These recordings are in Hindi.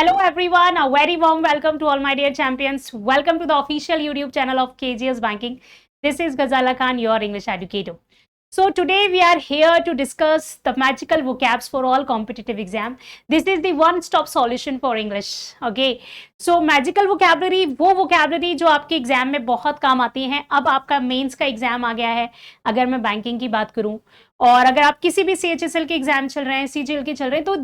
Hello everyone, a very warm welcome to all my dear champions. Welcome to the official YouTube channel of KGS Banking. This is Ghazala Khan, your English educator. So today we are here to discuss the magical vocabs for all competitive exam. This is the one-stop solution for English. Okay. So magical vocabulary वो vocabulary जो आपके एग्जाम में बहुत काम आती हैं. अब आपका मेंस का एग्जाम आ गया है. अगर मैं बैंकिंग की बात करूं और अगर आप किसी भी CHSL के एग्जाम चल रहे हैं, CGL के चल रहे हैं, तो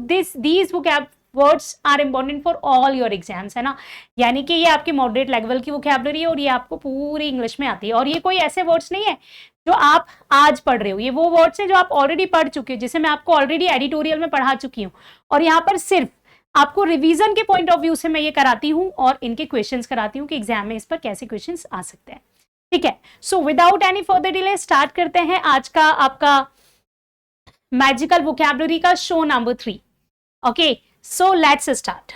these vocab words are important for all your exams, है ना. यानी कि ये आपकी मॉडरेट लेवल की वोकैबुलरी है और ये आपको पूरी इंग्लिश में आती है. और ये कोई ऐसे वर्ड्स नहीं है जो आप आज पढ़ रहे हो, ये वो वर्ड्स हैं जो आप ऑलरेडी पढ़ चुके हो, जिसे मैं आपको ऑलरेडी एडिटोरियल में पढ़ा चुकी हूँ. और यहाँ पर सिर्फ आपको रिवीजन के पॉइंट ऑफ व्यू से मैं ये कराती हूँ और इनके क्वेश्चंस कराती हूँ कि एग्जाम में इस पर कैसे क्वेश्चंस आ सकते हैं. ठीक है. So without any further delay start करते हैं आज का आपका मैजिकल वोकैबुलरी का show number 3. Okay, so let's start.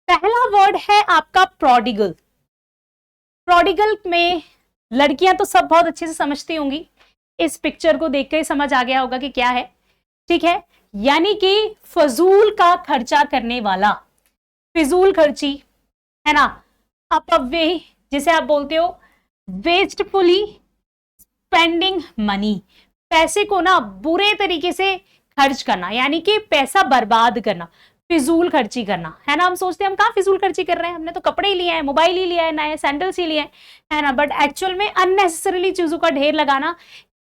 पहला वर्ड है आपका प्रोडिगल. प्रोडिगल में लड़कियां तो सब बहुत अच्छे से समझती होंगी, इस पिक्चर को देखकर ही समझ आ गया होगा कि क्या है. ठीक है, यानी कि फजूल का खर्चा करने वाला, फिजूल खर्ची, है ना. अपव्यय जिसे आप बोलते हो, वेस्टफुली स्पेंडिंग मनी, पैसे को ना बुरे तरीके से खर्च करना, यानी कि पैसा बर्बाद करना, फिजूल खर्ची करना, है ना. हम सोचते हैं हम कहाँ फिजूल खर्ची कर रहे हैं, हमने तो कपड़े ही लिए हैं, मोबाइल ही लिया है, नए सैंडल्स ही लिए हैं, है ना. बट एक्चुअल में अननेसेसरीली चीजों का ढेर लगाना,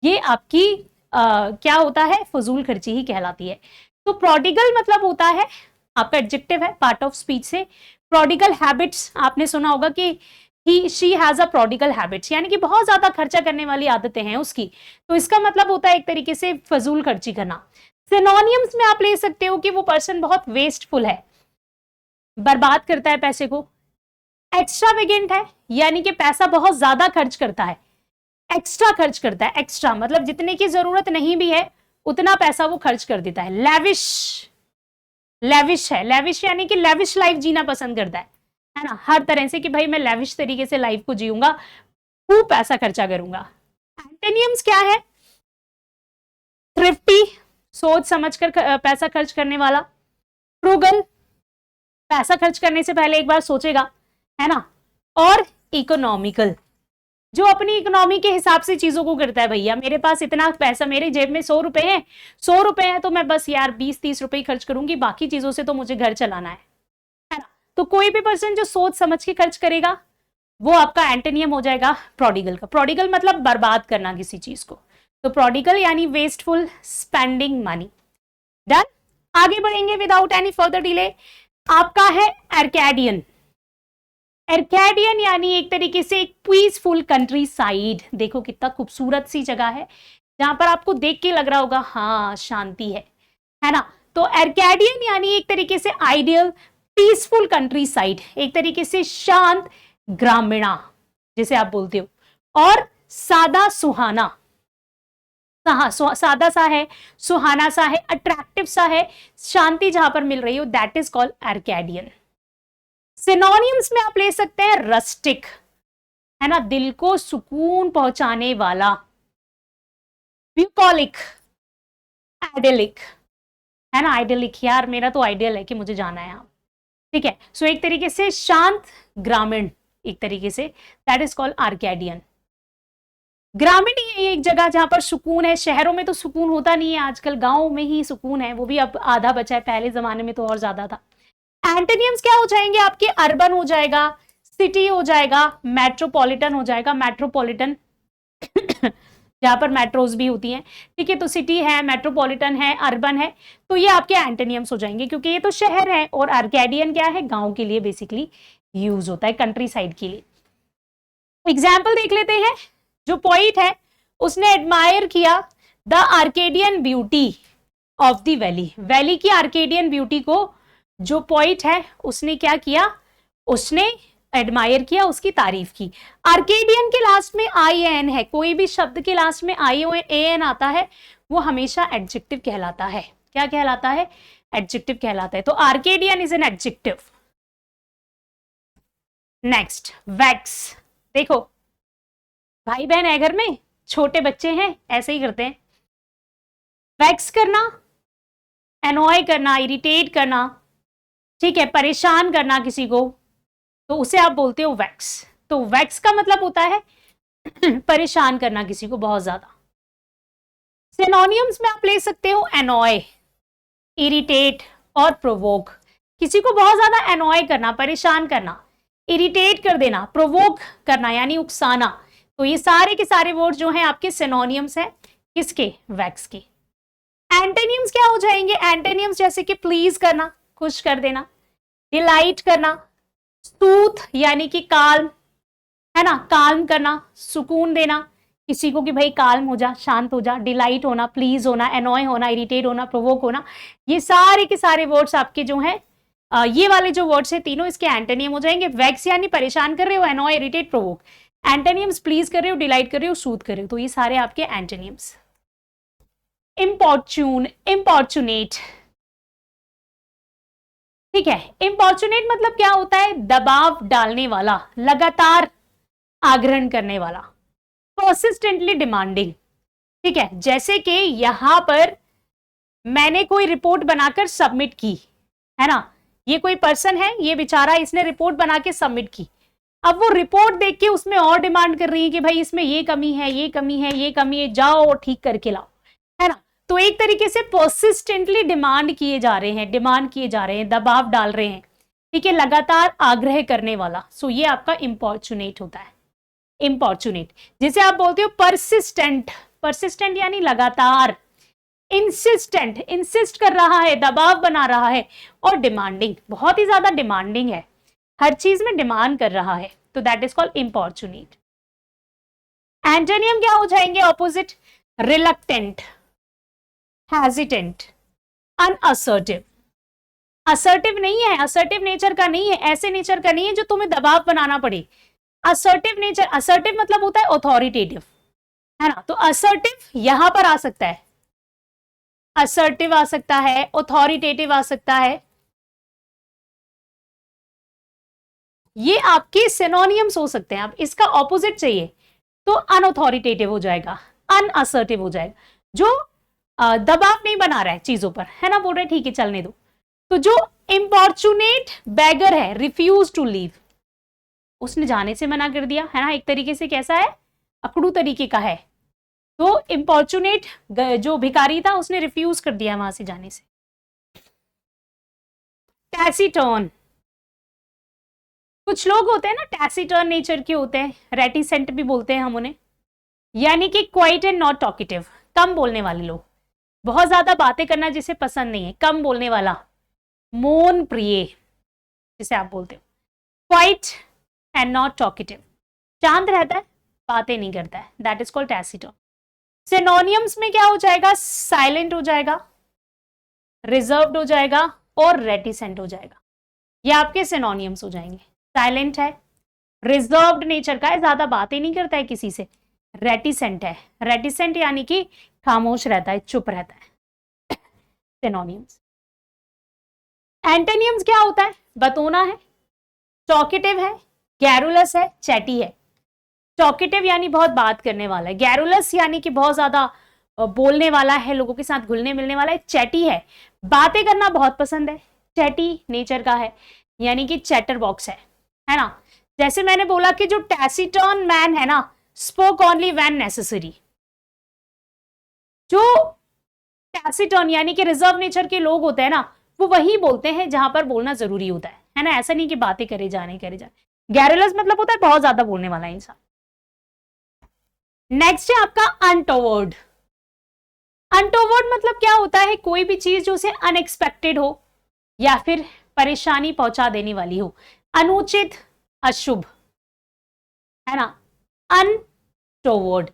ये आपकी क्या होता है, फजूल खर्ची ही कहलाती है. तो प्रोडिगल मतलब होता है आपका एडजेक्टिव है, पार्ट ऑफ स्पीच से. प्रोडिगल हैबिट्स आपने सुना होगा कि she has a prodigal habits, यानी कि बहुत ज्यादा खर्चा करने वाली आदतें हैं उसकी. तो इसका मतलब होता है एक तरीके से फजूल खर्ची करना. सिनोनियम्स में आप ले सकते हो कि वो पर्सन बहुत वेस्टफुल है, बर्बाद करता है पैसे को. एक्स्ट्रावेगेंट है, यानी कि पैसा बहुत ज्यादा खर्च करता है, एक्स्ट्रा खर्च करता है. एक्स्ट्रा मतलब जितने की जरूरत नहीं भी है उतना पैसा वो खर्च कर देता है. लेविश, लेविश है, लेविश यानी कि लेविश लाइफ जीना पसंद करता है ना. हर तरह से कि भाई मैं लेविश तरीके से लाइफ को जीऊंगा, खूब पैसा खर्चा करूंगा. एंटोनियम्स क्या है? थ्रिफ्टी, सोच समझकर पैसा खर्च करने वाला. फ्रूगल, पैसा खर्च करने से पहले एक बार सोचेगा, है ना. और इकोनॉमिकल, जो अपनी इकोनॉमी के हिसाब से चीजों को करता है. भैया मेरे पास इतना पैसा, मेरी जेब में 100 रुपए हैं, 100 रुपए हैं तो मैं बस यार 20-30 रुपए खर्च करूंगी, बाकी चीजों से तो मुझे घर चलाना है ना. तो कोई भी पर्सन जो सोच समझ के खर्च करेगा वो आपका एंटोनियम हो जाएगा प्रोडिगल का. प्रोडिगल मतलब बर्बाद करना किसी चीज को. तो प्रोडिगल यानी वेस्टफुल स्पेंडिंग मनी. डन. आगे बढ़ेंगे विदाउट एनी फर्दर डिले. आपका है अर्केडियन. अर्केडियन यानी एक तरीके से एक पीसफुल कंट्री साइड. देखो कितना खूबसूरत सी जगह है जहां पर आपको देख के लग रहा होगा हाँ शांति है ना. तो अर्केडियन यानी एक तरीके से आइडियल पीसफुल कंट्री साइड, एक तरीके से शांत ग्रामीणा जिसे आप बोलते हो. और सादा सुहाना, सादा सा है, सुहाना सा है, अट्रैक्टिव सा है, शांति जहां पर मिल रही हो, दैट इज कॉल्ड अर्केडियन. सिनोनियम्स में आप ले सकते हैं रस्टिक, है ना, दिल को सुकून पहुंचाने वाला. ब्यूकॉलिक, आइडियलिक, है ना. आइडियलिक, यार मेरा तो आइडियल है कि मुझे जाना है यहाँ. ठीक है. सो एक तरीके से शांत ग्रामीण, एक तरीके से दैट इज कॉल्ड अर्केडियन. ग्रामीण एक जगह जहां पर सुकून है. शहरों में तो सुकून होता नहीं है आजकल, गांव में ही सुकून है, वो भी अब आधा बचा है, पहले जमाने में तो और ज्यादा था. एंटोनियम्स क्या हो जाएंगे आपके? अर्बन हो जाएगा, सिटी हो जाएगा, मेट्रोपॉलिटन हो जाएगा. मेट्रोपॉलिटन जहां पर मेट्रोज भी होती हैं. ठीक है. तो सिटी है, मेट्रोपॉलिटन है, अर्बन है, तो ये आपके एंटोनियम्स हो जाएंगे क्योंकि ये तो शहर है. और अर्केडियन क्या है? गांव के लिए बेसिकली यूज होता है, कंट्री साइड के लिए. एग्जाम्पल देख लेते हैं. जो पोइट है उसने एडमायर किया the Arcadian beauty of the valley. Valley की आर्केडियन ब्यूटी को जो पोइट है उसने क्या किया? उसने एडमायर किया, उसकी तारीफ की. आर्केडियन के लास्ट में IAN है. कोई भी शब्द के लास्ट में IAN आता है वो हमेशा एडजेक्टिव कहलाता है. क्या कहलाता है? एडजेक्टिव कहलाता है. तो Arcadian is an adjective. Next, wax. देखो भाई बहन है घर में, छोटे बच्चे हैं, ऐसे ही करते हैं. वैक्स करना, एनॉय करना, इरिटेट करना, ठीक है, परेशान करना किसी को, तो उसे आप बोलते हो वैक्स। तो वैक्स का मतलब होता है परेशान करना किसी को बहुत ज्यादा। सिनोनियम्स में आप ले सकते हो एनॉय, इरिटेट और प्रोवोक। किसी को बहुत ज्यादा एनॉय करना, परेशान करना, इरिटेट कर देना, प्रोवोक करना यानी उकसाना। तो ये सारे के सारे वर्ड जो हैं आपके सिनोनियम्स हैं किसके, वैक्स के। एंटोनियम्स क्या हो जाएंगे, एंटोनियम्स जैसे कि प्लीज करना, खुश कर देना, डिलाइट करना, सूथ यानी कि काल्म, है ना, काल्म करना, सुकून देना किसी को कि भाई काल्म हो जा, शांत हो जा, डिलाइट होना, प्लीज होना, एनॉय होना, इरिटेट होना, प्रोवोक होना। ये सारे के सारे वर्ड्स आपके जो हैं ये वाले जो वर्ड्स हैं तीनों इसके एंटोनियम हो जाएंगे। वैक्स यानी परेशान कर रहे हो, एनॉय, इरिटेट, प्रोवोक। एंटोनियम्स प्लीज कर रहे हो, डिलाइट कर रहे हो, सूथ कर रहे हो, तो ये सारे आपके एंटोनियम्स। इम्पॉर्चून, इम्पॉर्चुनेट, ठीक है। इम्पॉर्चुनेट मतलब क्या होता है, दबाव डालने वाला, लगातार आग्रहण करने वाला, परसिस्टेंटली डिमांडिंग, ठीक है। जैसे कि यहां पर मैंने कोई रिपोर्ट बनाकर सबमिट की, है ना, ये कोई पर्सन है, ये बेचारा, इसने रिपोर्ट बना के सबमिट की। अब वो रिपोर्ट देख के उसमें और डिमांड कर रही है कि भाई इसमें ये कमी है, ये कमी है, ये कमी है, जाओ और ठीक करके लाओ, है ना। तो एक तरीके से परसिस्टेंटली डिमांड किए जा रहे हैं, डिमांड किए जा रहे हैं, दबाव डाल रहे हैं, ठीक है, लगातार आग्रह करने वाला। सो ये आपका इंपॉर्चुनेट होता है, इंपॉर्चुनेट। जिसे आप बोलते हो परसिस्टेंट, परसिस्टेंट यानी लगातार, इंसिस्टेंट, इंसिस्ट कर रहा है, दबाव बना रहा है, और डिमांडिंग, बहुत ही ज्यादा डिमांडिंग है, हर चीज में डिमांड कर रहा है, तो दैट इज कॉल्ड इंपॉर्चुनेट। एंटोनियम क्या हो जाएंगे ऑपोजिट, रिलक्टेंट, हेजिटेंट, अनअसर्टिव। असर्टिव नहीं है, असर्टिव नेचर का नहीं है, ऐसे नेचर का नहीं है जो तुम्हें दबाव बनाना पड़े। असर्टिव नेचर, असर्टिव मतलब होता है ऑथोरिटेटिव, है ना। तो असर्टिव यहां पर आ सकता है, असर्टिव आ सकता है, ऑथोरिटेटिव आ सकता है, ये आपके सिनोनियम्स हो सकते हैं। आप इसका ऑपोजिट चाहिए तो अनऑथोरिटेटिव हो जाएगा, अनअसर्टिव हो जाएगा, जो दबाव नहीं बना रहा है चीजों पर, है ना, बोल रहे ठीक है चलने दो। तो जो इंपॉर्चुनेट बैगर है, रिफ्यूज टू लीव, उसने जाने से मना कर दिया, है ना, एक तरीके से कैसा है, अकड़ू तरीके का है। तो इंपॉर्चुनेट जो भिखारी था उसने रिफ्यूज कर दिया वहां से जाने से। टैसीटर्न, कुछ लोग होते हैं ना टैसीटर्न नेचर के होते हैं, रेटिसेंट भी बोलते हैं हम उन्हें, यानी कि क्वाइट एंड नॉट टॉकेटिव, कम बोलने वाले लोग, बहुत ज्यादा बातें करना जिसे पसंद नहीं है, कम बोलने वाला, मौन प्रिय जिसे आप बोलते हो, क्वाइट एंड नॉट टॉकेटिव, शांत रहता है, बातें नहीं करता है, that is called taciturn. Synonyms में क्या हो जाएगा, साइलेंट हो जाएगा, रिजर्व्ड हो जाएगा और रेटिसेंट हो जाएगा, ये आपके सिनोनियम्स हो जाएंगे। साइलेंट है, रिजर्व्ड नेचर का है, ज्यादा बातें नहीं करता है किसी से, रेटिसेंट है, रेटिसेंट यानी कि खामोश रहता है, चुप रहता है, सिनोनियम्स। एंटोनियम्स क्या होता है, बतौना है, टॉकेटिव है, गैरुलस है, चैटी है। टॉकेटिव यानी बहुत बात करने वाला है, गैरुलस यानी कि बहुत ज्यादा बोलने वाला है, लोगों के साथ घुलने मिलने वाला है, चैटी है, बातें करना बहुत पसंद है, चैटी नेचर का है, यानी कि चैटर बॉक्स है ना। जैसे मैंने बोला कि जो टैसीटर्न मैन है ना, स्पोक ओनली व्हेन नेसेसरी, जो टैसीटर्न यानी कि रिजर्व नेचर के लोग होते हैं ना, वो वही बोलते हैं जहां पर बोलना जरूरी होता है ना, ऐसा नहीं कि बातें करे जाने करे जाने। गैरुलस मतलब होता है बहुत ज्यादा बोलने वाला इंसान। नेक्स्ट है आपका अनटोवर्ड। अनटोवर्ड मतलब क्या होता है, कोई भी चीज जो उसे अनएक्सपेक्टेड हो या फिर परेशानी पहुंचा देने वाली हो, अनुचित, अशुभ, है ना, अनटोवर्ड।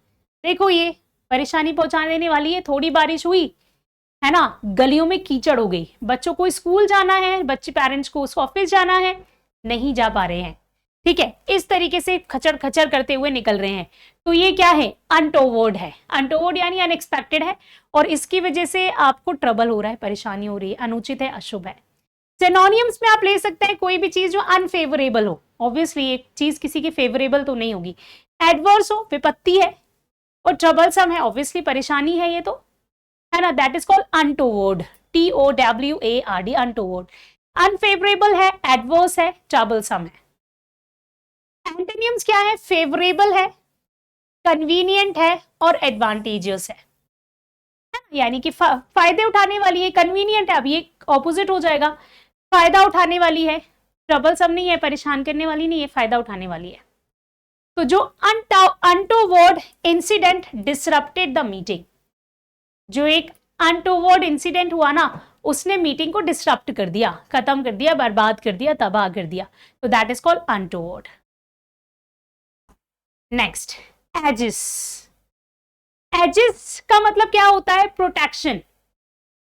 देखो ये परेशानी पहुंचा देने वाली है, थोड़ी बारिश हुई, है ना, गलियों में कीचड़ हो गई, बच्चों को स्कूल जाना है, बच्चे पेरेंट्स को ऑफिस जाना है, नहीं जा पा रहे हैं, ठीक है, इस तरीके से खचर खचर करते हुए निकल रहे हैं, तो ये क्या है, अनटोवर्ड है। अनटोवर्ड यानी अनएक्सपेक्टेड है और इसकी वजह से आपको ट्रबल हो रहा है, परेशानी हो रही है, अनुचित है, अशुभ है। सिनोनियम्स में आप ले सकते हैं कोई भी चीज जो अनफेवरेबल हो, ऑब्वियसली एक चीज किसी की फेवरेबल तो नहीं होगी, एडवर्स हो, विपत्ति है, और ट्रबलसम है, ऑब्वियसली परेशानी है ये तो, है ना, that is called untoward, TOWARD, untoward. Unfavourable है, एडवर्स है, ट्रबलसम है। एंटोनियम्स क्या है? फेवरेबल है, कन्वीनियंट है और एडवांटेजियस है, यानी कि फायदे उठाने वाली है, कन्वीनियंट है, अब ये ऑपोजिट हो जाएगा, फायदा उठाने वाली है, ट्रबलसम नहीं है, परेशान करने वाली नहीं है, फायदा उठाने वाली है। तो जो untoward incident disrupted the meeting, जो एक अनटोवर्ड इंसिडेंट हुआ ना, उसने मीटिंग को डिसरप्ट कर दिया, खत्म कर दिया, बर्बाद कर दिया, तबाह कर दिया, तो that is called untoward. Next, aegis. Aegis का मतलब क्या होता है? प्रोटेक्शन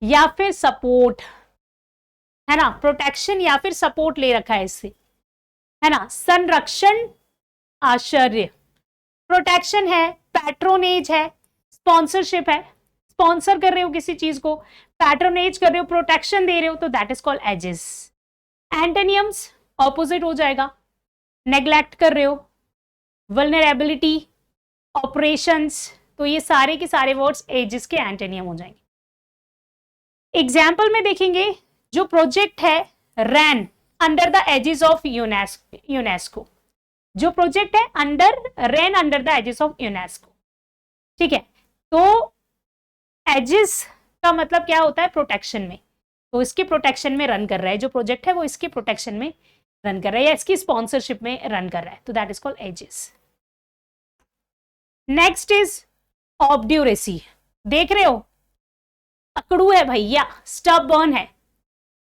या फिर सपोर्ट, है ना, प्रोटेक्शन या फिर सपोर्ट ले रखा है इससे, है ना, संरक्षण, आश्चर्य, प्रोटेक्शन है, पैट्रोनेज है, स्पॉन्सरशिप है, स्पॉन्सर कर रहे हो किसी चीज को, पैट्रोनेज कर रहे हो, प्रोटेक्शन दे रहे हो, तो that is called aegis. Antonyms opposite हो जाएगा, नेग्लेक्ट कर रहे हो, वल्नरेबिलिटी, ऑपरेशंस, तो ये सारे के सारे वर्ड्स एजिस के एंटोनियम हो जाएंगे। एग्जाम्पल में देखेंगे, जो प्रोजेक्ट है ran under the aegis of UNESCO, जो प्रोजेक्ट है ran under the aegis of UNESCO, ठीक है। तो एजिस का मतलब क्या होता है? प्रोटेक्शन में, तो इसके प्रोटेक्शन में रन कर रहा है, जो प्रोजेक्ट है वो इसके प्रोटेक्शन में रन कर रहा है या इसकी स्पॉन्सरशिप में रन कर रहा है, तो that is called aegis. Next is obduracy. देख रहे हो, अकड़ू है भैया, स्टबर्न है,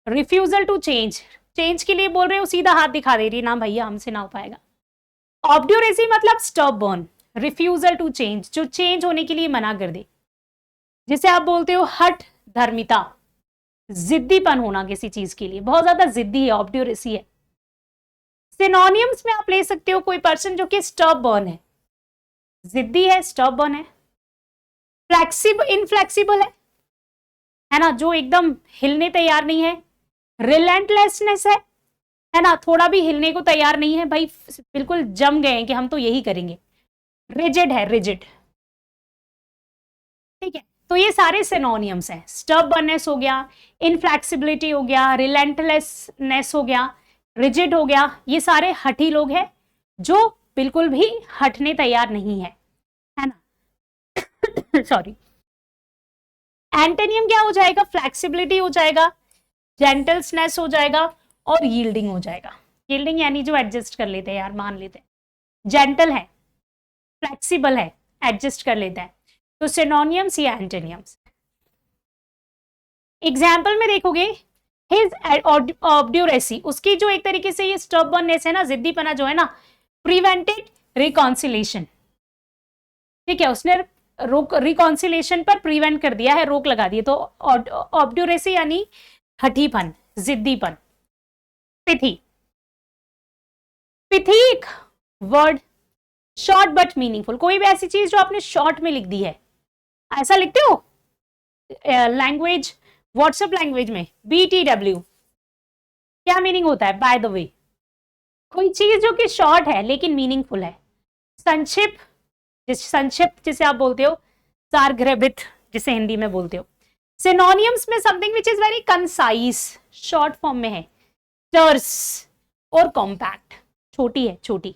रिफ्यूजल टू चेंज, चेंज के लिए बोल रहे हो, सीधा हाथ दिखा दे रही है, ना भैया हमसे ना हो पाएगा। ऑब्ड्यूरेसी मतलब स्टबर्न, रिफ्यूजल टू चेंज, जो चेंज होने के लिए मना कर दे, जिसे आप बोलते हो हठ धर्मिता, जिद्दीपन होना किसी चीज के लिए, बहुत ज्यादा जिद्दी है, ऑब्ड्यूरेसी है। सिनोनियम्स में आप ले सकते हो कोई पर्सन जो कि स्टबर्न है, जिद्दी है, स्टबर्न है, फ्लेक्सिबल, इनफ्लेक्सिबल है ना, जो एकदम हिलने तैयार नहीं है, रिलेंटलेसनेस है ना, थोड़ा भी हिलने को तैयार नहीं है भाई, बिल्कुल जम गए हैं कि हम तो यही करेंगे, रिजिड है, रिजिड, ठीक है। तो ये सारे सिनोनियम्स हैं, स्टबर्ननेस हो गया, इनफ्लेक्सिबिलिटी हो गया, रिलेंटलेसनेस हो गया, रिजिड हो गया, ये सारे हठी लोग हैं जो बिल्कुल भी हटने तैयार नहीं है ना सॉरी। एंटोनियम क्या हो जाएगा? फ्लेक्सिबिलिटी हो जाएगा, जेंटलनेस हो जाएगा और यील्डिंग हो जाएगा। यील्डिंग यानी जो एडजस्ट कर लेते हैं यार, मान लेते हैं, जेंटल है, फ्लेक्सिबल है, एडजस्ट कर लेता है, तो सिनोनियम्स या एंटोनियम्स। एग्जाम्पल में देखोगे, हिज ऑब्ड्यूरेसी, उसकी जो एक तरीके से ये स्टबर्ननेस है ना, जिद्दीपना जो है ना, प्रिवेंटेड रिकॉन्सिलेशन, ठीक है, उसने रिकॉन्सिलेशन पर प्रिवेंट कर दिया है, रोक लगा दी, तो ऑब्ड्यूरेसी यानी हठीपन, जिद्दीपन। पिथी, पिथी एक वर्ड, शॉर्ट बट मीनिंगफुल, कोई भी ऐसी चीज जो आपने शॉर्ट में लिख दी है, ऐसा लिखते हो लैंग्वेज, व्हाट्सएप लैंग्वेज में BTW क्या मीनिंग होता है? बाय द वे, कोई चीज जो कि शॉर्ट है लेकिन मीनिंगफुल है। संक्षिप्त, जिसे आप बोलते हो, सारगर्भित जिसे हिंदी में बोलते हो। सिनोनियम्स में something which is very concise, short form में है, टर्स और कॉम्पैक्ट, छोटी है, छोटी,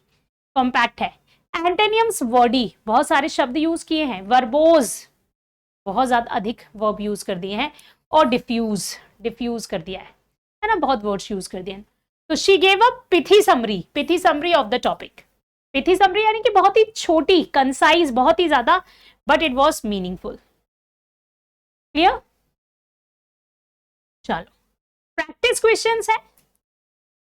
कॉम्पैक्ट है। एंटोनियम्स वर्डी, बहुत सारे शब्द यूज किए हैं, वर्बोज, बहुत ज्यादा अधिक वर्ब यूज कर दिए हैं, और डिफ्यूज कर दिया है ना, बहुत वर्ड्स यूज कर दिए हैं। तो she gave a pithy summary of the topic. Pithy summary यानी कि बहुत ही छोटी, कंसाइज, बहुत ही ज्यादा, but it was meaningful. Clear? चलो, प्रैक्टिस क्वेश्चंस है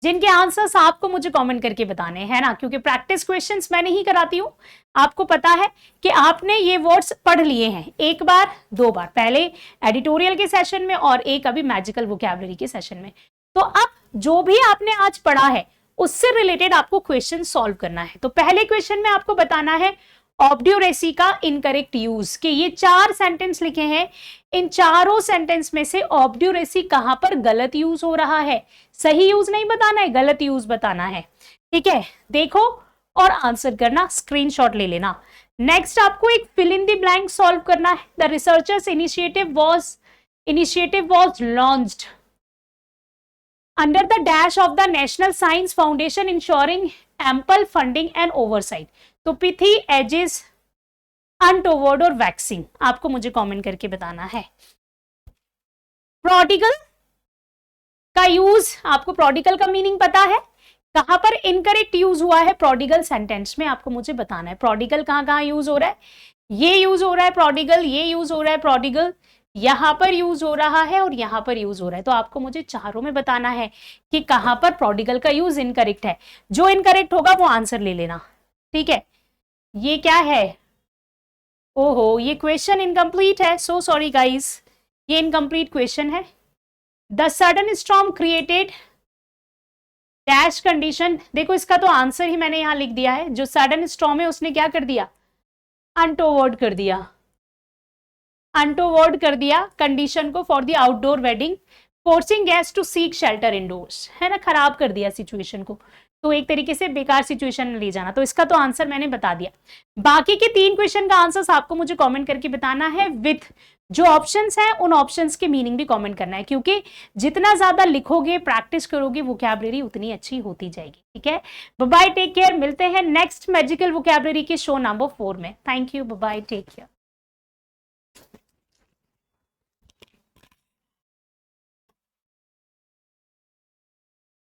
जिनके आंसर्स आपको मुझे कमेंट करके बताने हैं ना, क्योंकि प्रैक्टिस क्वेश्चंस मैं नहीं कराती हूं। आपको पता है कि आपने ये वर्ड्स पढ़ लिए हैं, एक बार, दो बार, पहले एडिटोरियल के सेशन में और एक अभी मैजिकल वोकैबुलरी के सेशन में। तो अब जो भी आपने आज पढ़ा है उससे रिलेटेड आपको क्वेश्चन सॉल्व करना है। तो पहले क्वेश्चन में आपको बताना है ऑब्ड्यूरेसी का इनकरेक्ट यूज, कि ये 4 सेंटेंस लिखे हैं, इन चारों सेंटेंस में से ऑब्ड्यूरेसी कहां पर गलत यूज हो रहा है। सही यूज नहीं बताना है, गलत यूज बताना है, ठीक है। देखो और आंसर करना, स्क्रीनशॉट ले लेना। नेक्स्ट आपको एक fill in the blank solve करना है। The researchers initiative was launched under the dash of the national science foundation ensuring ample funding and oversight. तो पिथी, एजिस, अनटोवर्ड और वैक्सिंग, आपको मुझे कमेंट करके बताना है। प्रोडिगल का यूज, आपको प्रोडिगल का मीनिंग पता है, कहां पर इनकरेक्ट यूज हुआ है प्रोडिगल सेंटेंस में, आपको मुझे बताना है। प्रोडिगल कहां कहां यूज हो रहा है, ये यूज हो रहा है प्रोडिगल, ये यूज हो रहा है प्रोडिगल, यहां पर यूज हो रहा है और यहां पर यूज हो रहा है। तो आपको मुझे चारों में बताना है कि कहां पर प्रोडिगल का यूज इनकरेक्ट है। जो इनकरेक्ट होगा वो आंसर ले लेना, ठीक है। ये क्या है, ओहो ये क्वेश्चन इनकम्प्लीट है, सो सॉरी गाइस, ये इनकम्प्लीट क्वेश्चन है। The sudden storm created dash condition, देखो इसका तो आंसर ही मैंने यहां लिख दिया है। जो सडन स्टॉर्म है उसने क्या कर दिया, अनटोवर्ड कर दिया, अनटोवर्ड कर दिया कंडीशन को for the outdoor wedding, forcing guest to seek shelter indoors, है ना, खराब कर दिया सिचुएशन को। तो एक तरीके से बेकार सिचुएशन में ले जाना। तो इसका तो आंसर मैंने बता दिया। बाकी के 3 क्वेश्चन का आंसर आपको मुझे कमेंट करके बताना है विथ जो ऑप्शंस हैं, उन ऑप्शंस के मीनिंग भी कमेंट करना है, क्योंकि जितना ज्यादा लिखोगे, प्रैक्टिस करोगे, वोकैबुलरी उतनी अच्छी होती जाएगी, ठीक है। बाय बाय, टेक केयर, मिलते हैं नेक्स्ट मैजिकल वोकैबुलरी के शो नंबर 4 में। Thank you, bye bye, take care.